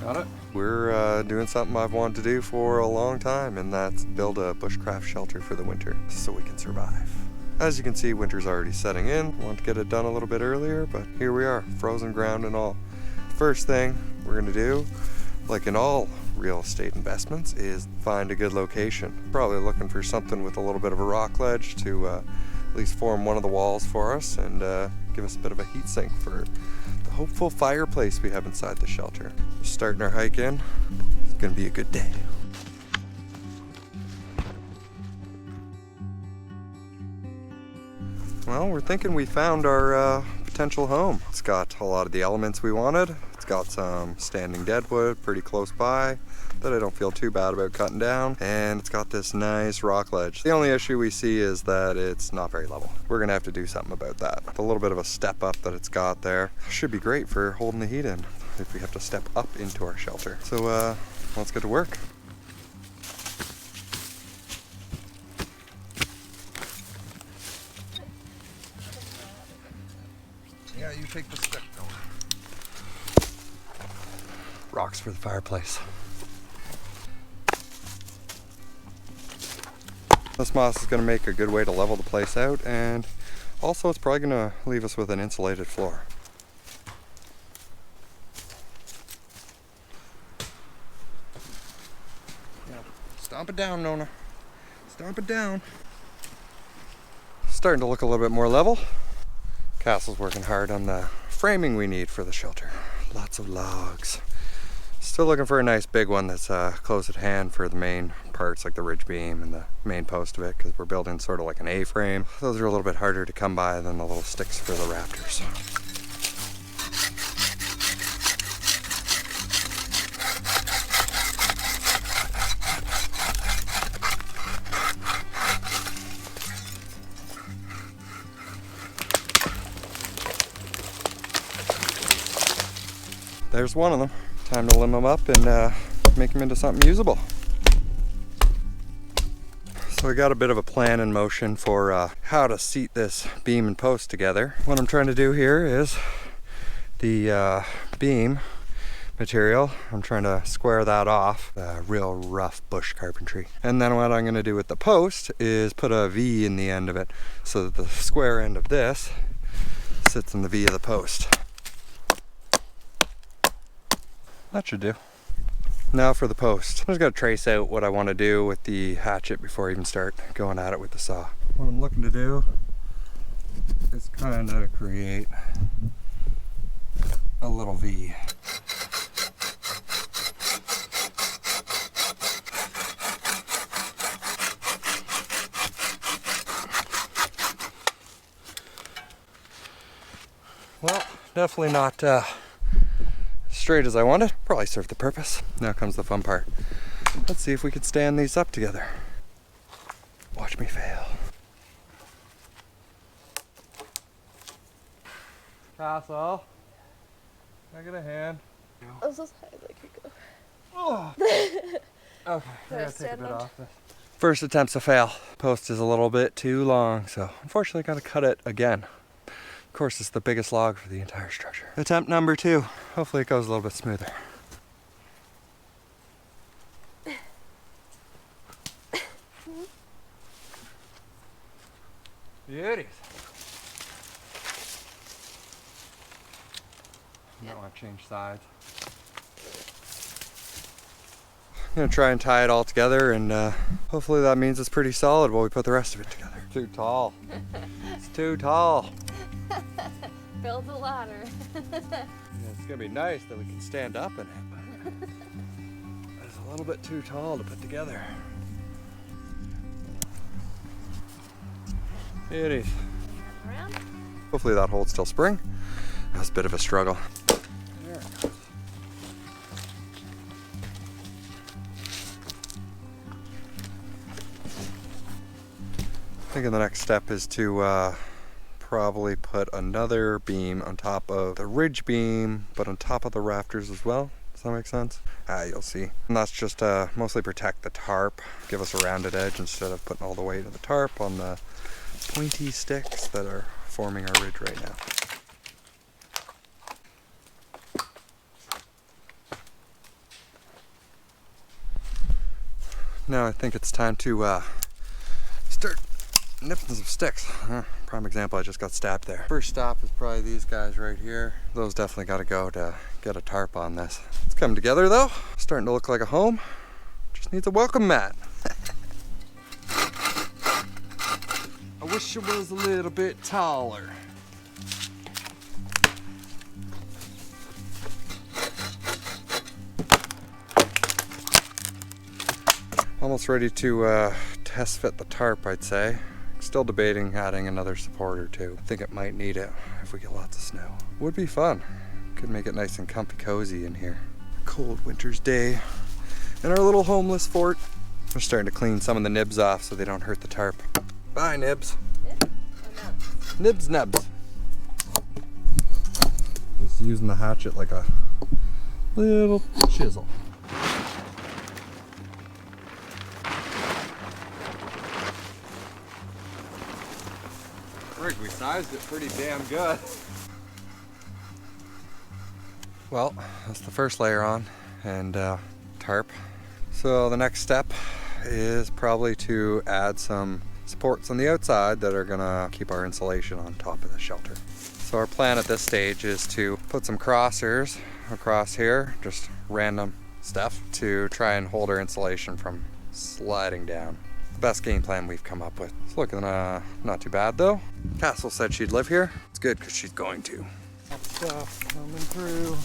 Got it. We're doing something I've wanted to do for a long time, and that's build a bushcraft shelter for the winter so we can survive. As you can see, winter's already setting in. Want to get it done a little bit earlier, but here we are, frozen ground and all. First thing we're gonna do, like in all real estate investments, is find a good location. Probably looking for something with a little bit of a rock ledge to at least form one of the walls for us and give us a bit of a heat sink for the hopeful fireplace we have inside the shelter. Just starting our hike in. It's gonna be a good day. Well, we're thinking we found our potential home. It's got a lot of the elements we wanted. It's got some standing deadwood pretty close by that I don't feel too bad about cutting down. And it's got this nice rock ledge. The only issue we see is that it's not very level. We're gonna have to do something about that. The little bit of a step up that it's got there should be great for holding the heat in if we have to step up into our shelter. So let's get to work. Yeah, you take the stick. Rocks for the fireplace. This moss is going to make a good way to level the place out, and also it's probably going to leave us with an insulated floor. Yeah. Stomp it down, Nona. Stomp it down. Starting to look a little bit more level. Castle's working hard on the framing we need for the shelter. Lots of logs. Still looking for a nice big one that's close at hand for the main parts, like the ridge beam and the main post of it, because we're building sort of like an A-frame. Those are a little bit harder to come by than the little sticks for the rafters. There's one of them. Time to limb them up and make them into something usable. So I got a bit of a plan in motion for how to seat this beam and post together. What I'm trying to do here is the beam material, I'm trying to square that off, real rough bush carpentry. And then what I'm going to do with the post is put a V in the end of it so that the square end of this sits in the V of the post. That should do. Now for the post. I'm just gonna trace out what I want to do with the hatchet before I even start going at it with the saw. What I'm looking to do is kind of create a little V. Well, definitely not straight as I wanted. Probably served the purpose. Now comes the fun part. Let's see if we can stand these up together. Watch me fail. Castle, can I get a hand? I was just high like you go. Oh. Okay, I gotta take a bit off this. First attempt's a fail. Post is a little bit too long, so unfortunately gotta cut it again. Of course, it's the biggest log for the entire structure. Attempt number 2. Hopefully it goes a little bit smoother. Beauties. You might want to change sides. I'm gonna try and tie it all together, and hopefully that means it's pretty solid while we put the rest of it together. Too tall. It's too tall. Build a ladder. Yeah, it's gonna be nice that we can stand up in it, but it's a little bit too tall to put together. Beauties. Around? Hopefully that holds till spring. That was a bit of a struggle. There it goes. I think the next step is to probably put another beam on top of the ridge beam, but on top of the rafters as well. Does that make sense? You'll see. And that's just mostly protect the tarp, give us a rounded edge instead of putting all the weight of the tarp on the pointy sticks that are forming our ridge right now. Now I think it's time to start nipping some sticks. Prime example, I just got stabbed there. First stop is probably these guys right here. Those definitely got to go to get a tarp on this. It's coming together though. Starting to look like a home. Just needs a welcome mat. I wish it was a little bit taller. Almost ready to test fit the tarp, I'd say. Still debating adding another support or two. I think it might need it if we get lots of snow. Would be fun. Could make it nice and comfy cozy in here. Cold winter's day in our little homeless fort. We're starting to clean some of the nibs off so they don't hurt the tarp. Bye, nibs. Nibs or nubs? Nibs, nubs. Just using the hatchet like a little chisel. We sized it pretty damn good. Well, that's the first layer on, and tarp. So the next step is probably to add some supports on the outside that are gonna keep our insulation on top of the shelter. So our plan at this stage is to put some crossers across here, just random stuff, to try and hold our insulation from sliding down. Best game plan we've come up with. It's looking not too bad though. Castle said she'd live here. It's good because she's going to. Stuff coming through.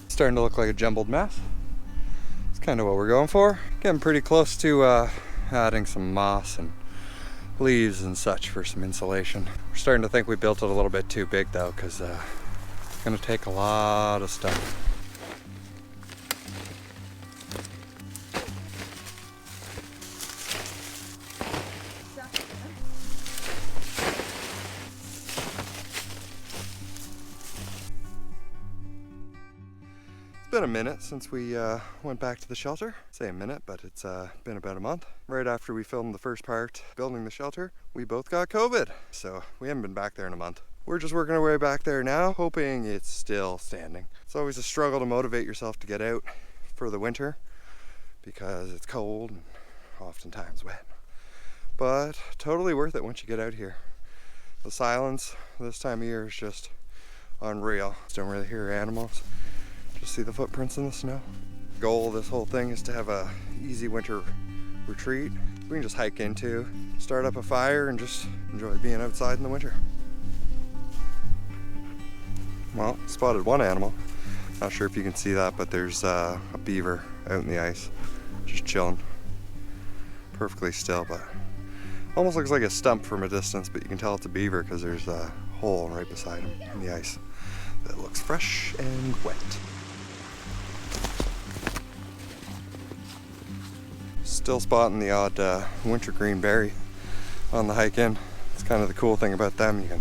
Starting to look like a jumbled mess. It's kind of what we're going for. Getting pretty close to adding some moss and leaves and such for some insulation. We're starting to think we built it a little bit too big though, because it's going to take a lot of stuff. It's been a minute since we went back to the shelter. Say a minute, but it's been about a month. Right after we filmed the first part building the shelter, we both got COVID. So we haven't been back there in a month. We're just working our way back there now, hoping it's still standing. It's always a struggle to motivate yourself to get out for the winter because it's cold and oftentimes wet. But totally worth it once you get out here. The silence this time of year is just unreal. Don't really hear animals. Just see the footprints in the snow. The goal of this whole thing is to have a easy winter retreat. We can just hike into, start up a fire, and just enjoy being outside in the winter. Well, spotted one animal. Not sure if you can see that, but there's a beaver out in the ice, just chilling. Perfectly still, but almost looks like a stump from a distance, but you can tell it's a beaver because there's a hole right beside him in the ice that looks fresh and wet. Still spotting the odd wintergreen berry on the hike in. It's kind of the cool thing about them. You can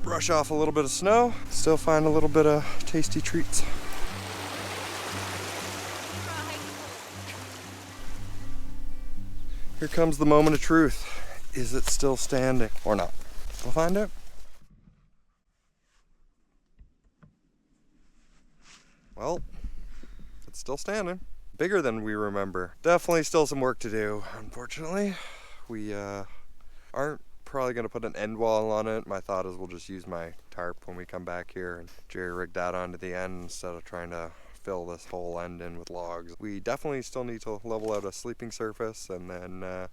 brush off a little bit of snow, still find a little bit of tasty treats. Here comes the moment of truth. Is it still standing or not? We'll find out. Well, it's still standing. Bigger than we remember. Definitely still some work to do, unfortunately. We aren't probably going to put an end wall on it. My thought is we'll just use my tarp when we come back here and jerry-rig that onto the end instead of trying to fill this whole end in with logs. We definitely still need to level out a sleeping surface and then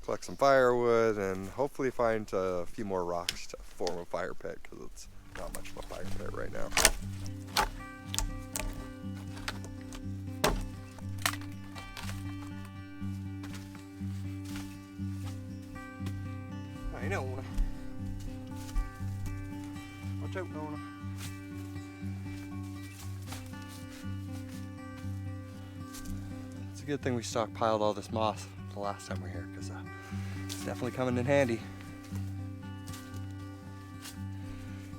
collect some firewood and hopefully find a few more rocks to form a fire pit because it's not much of a fire pit right now. I know. Watch out, Nona. It's a good thing we stockpiled all this moss the last time we were here because it's definitely coming in handy.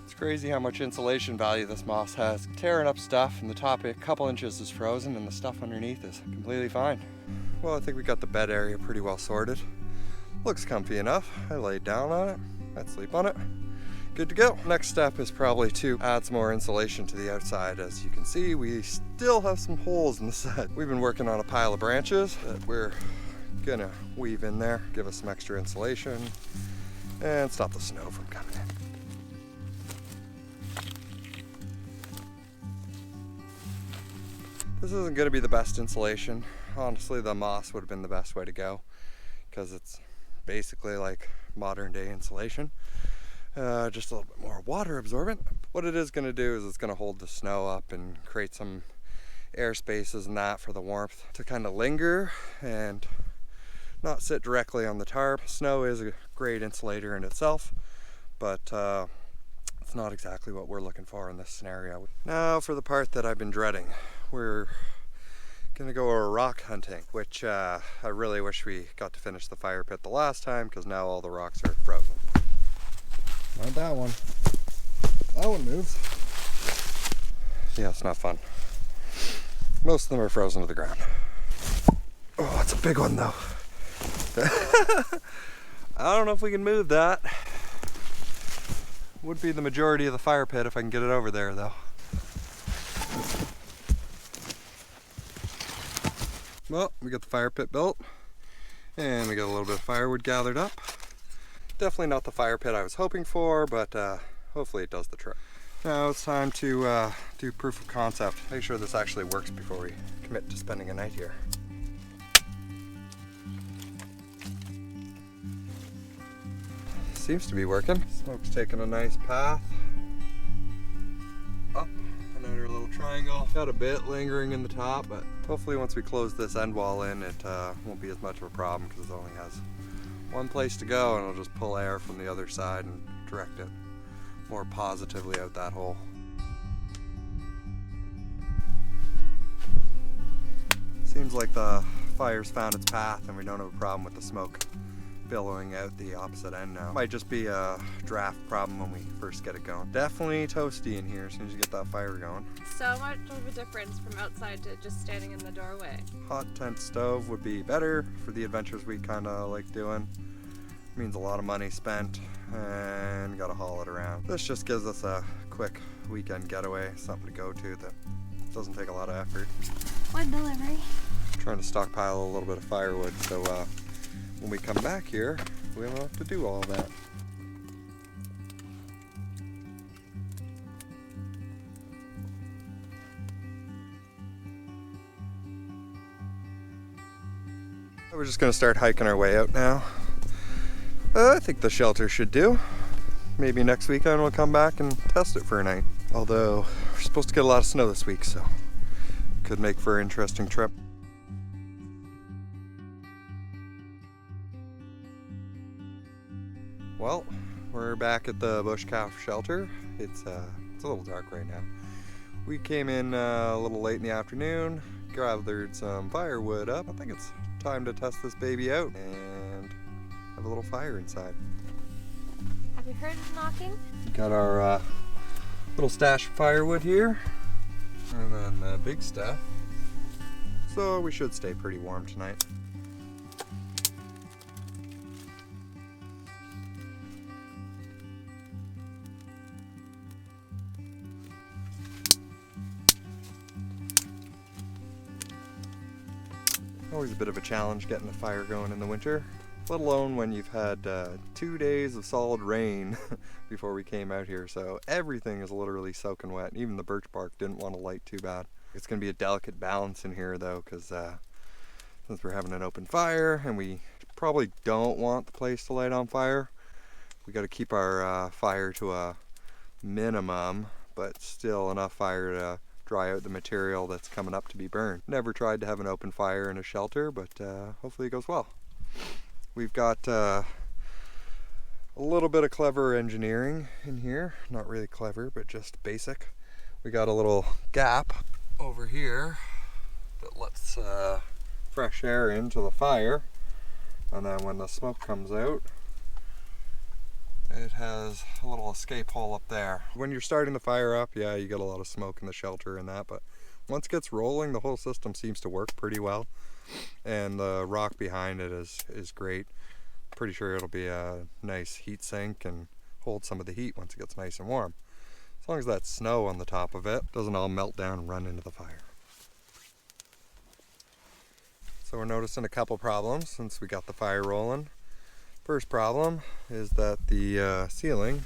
It's crazy how much insulation value this moss has. Tearing up stuff and the top a couple inches is frozen and the stuff underneath is completely fine. Well, I think we got the bed area pretty well sorted. Looks comfy enough. I laid down on it. I'd sleep on it. Good to go. Next step is probably to add some more insulation to the outside. As you can see, we still have some holes in the side. We've been working on a pile of branches that we're gonna weave in there, give us some extra insulation, and stop the snow from coming in. This isn't gonna be the best insulation. Honestly, the moss would have been the best way to go because it's basically like modern day insulation. Just a little bit more water absorbent. What it is gonna do is it's gonna hold the snow up and create some air spaces and that for the warmth to kind of linger and not sit directly on the tarp. Snow is a great insulator in itself, but it's not exactly what we're looking for in this scenario. Now for the part that I've been dreading. We're gonna go rock hunting, which I really wish we got to finish the fire pit the last time because now all the rocks are frozen. Not that one. That one moves. Yeah, it's not fun. Most of them are frozen to the ground. Oh, it's a big one though. I don't know if we can move that. Would be the majority of the fire pit if I can get it over there though. Well, we got the fire pit built and we got a little bit of firewood gathered up. Definitely not the fire pit I was hoping for, but hopefully it does the trick. Now it's time to do proof of concept. Make sure this actually works before we commit to spending a night here. Seems to be working. Smoke's taking a nice path up another little triangle. Got a bit lingering in the top, but hopefully once we close this end wall in, it won't be as much of a problem because it only has one place to go, and it'll just pull air from the other side and direct it more positively out that hole. Seems like the fire's found its path and we don't have a problem with the smoke billowing out the opposite end now. Might just be a draft problem when we first get it going. Definitely toasty in here as soon as you get that fire going. So much of a difference from outside to just standing in the doorway. Hot tent stove would be better for the adventures we kind of like doing. Means a lot of money spent and gotta haul it around. This just gives us a quick weekend getaway, something to go to that doesn't take a lot of effort. What delivery? Trying to stockpile a little bit of firewood so when we come back here, we don't have to do all that. We're just gonna start hiking our way out now. I think the shelter should do. Maybe next weekend we'll come back and test it for a night. Although we're supposed to get a lot of snow this week, so could make for an interesting trip. Well, we're back at the Bushcraft shelter. It's a little dark right now. We came in a little late in the afternoon, gathered some firewood up. I think it's time to test this baby out and have a little fire inside. Have you heard it knocking? Got our little stash of firewood here, and then the big stuff. So we should stay pretty warm tonight. Always a bit of a challenge getting a fire going in the winter, let alone when you've had 2 days of solid rain before we came out here, so everything is literally soaking wet. Even the birch bark didn't want to light too bad. It's going to be a delicate balance in here though, because since we're having an open fire and we probably don't want the place to light on fire, we got to keep our fire to a minimum, but still enough fire to dry out the material that's coming up to be burned. Never tried to have an open fire in a shelter, but hopefully it goes well. We've got a little bit of clever engineering in here. Not really clever, but just basic. We got a little gap over here that lets fresh air into the fire, and then when the smoke comes out, it has a little escape hole up there. When you're starting the fire up, yeah, you get a lot of smoke in the shelter and that, but once it gets rolling, the whole system seems to work pretty well, and the rock behind it is great. Pretty sure it'll be a nice heat sink and hold some of the heat once it gets nice and warm. As long as that snow on the top of it doesn't all melt down and run into the fire. So we're noticing a couple problems since we got the fire rolling. First problem is that the ceiling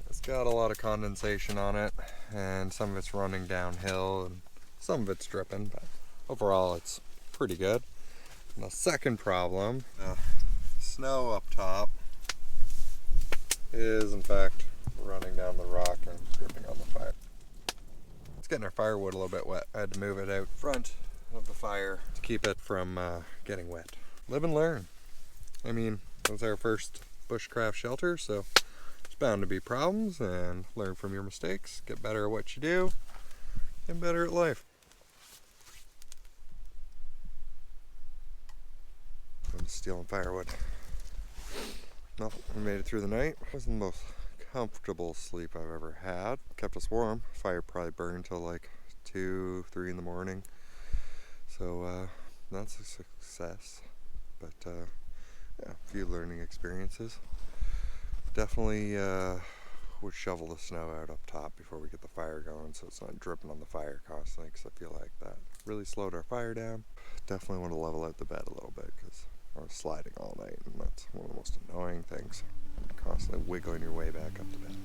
has got a lot of condensation on it, and some of it's running downhill and some of it's dripping, but overall it's pretty good. And the second problem, snow up top is in fact running down the rock and dripping on the fire. It's getting our firewood a little bit wet. I had to move it out front of the fire to keep it from getting wet. Live and learn. I mean, it was our first bushcraft shelter, so there's bound to be problems, and learn from your mistakes, get better at what you do, and better at life. I'm stealing firewood. Well, we made it through the night. It wasn't the most comfortable sleep I've ever had. Kept us warm. Fire probably burned till like 2, 3 in the morning. So that's a success. But yeah, a few learning experiences. Definitely would shovel the snow out up top before we get the fire going, so it's not dripping on the fire constantly, because I feel like that really slowed our fire down. Definitely want to level out the bed a little bit, because I was sliding all night, and that's one of the most annoying things. Constantly wiggling your way back up to bed.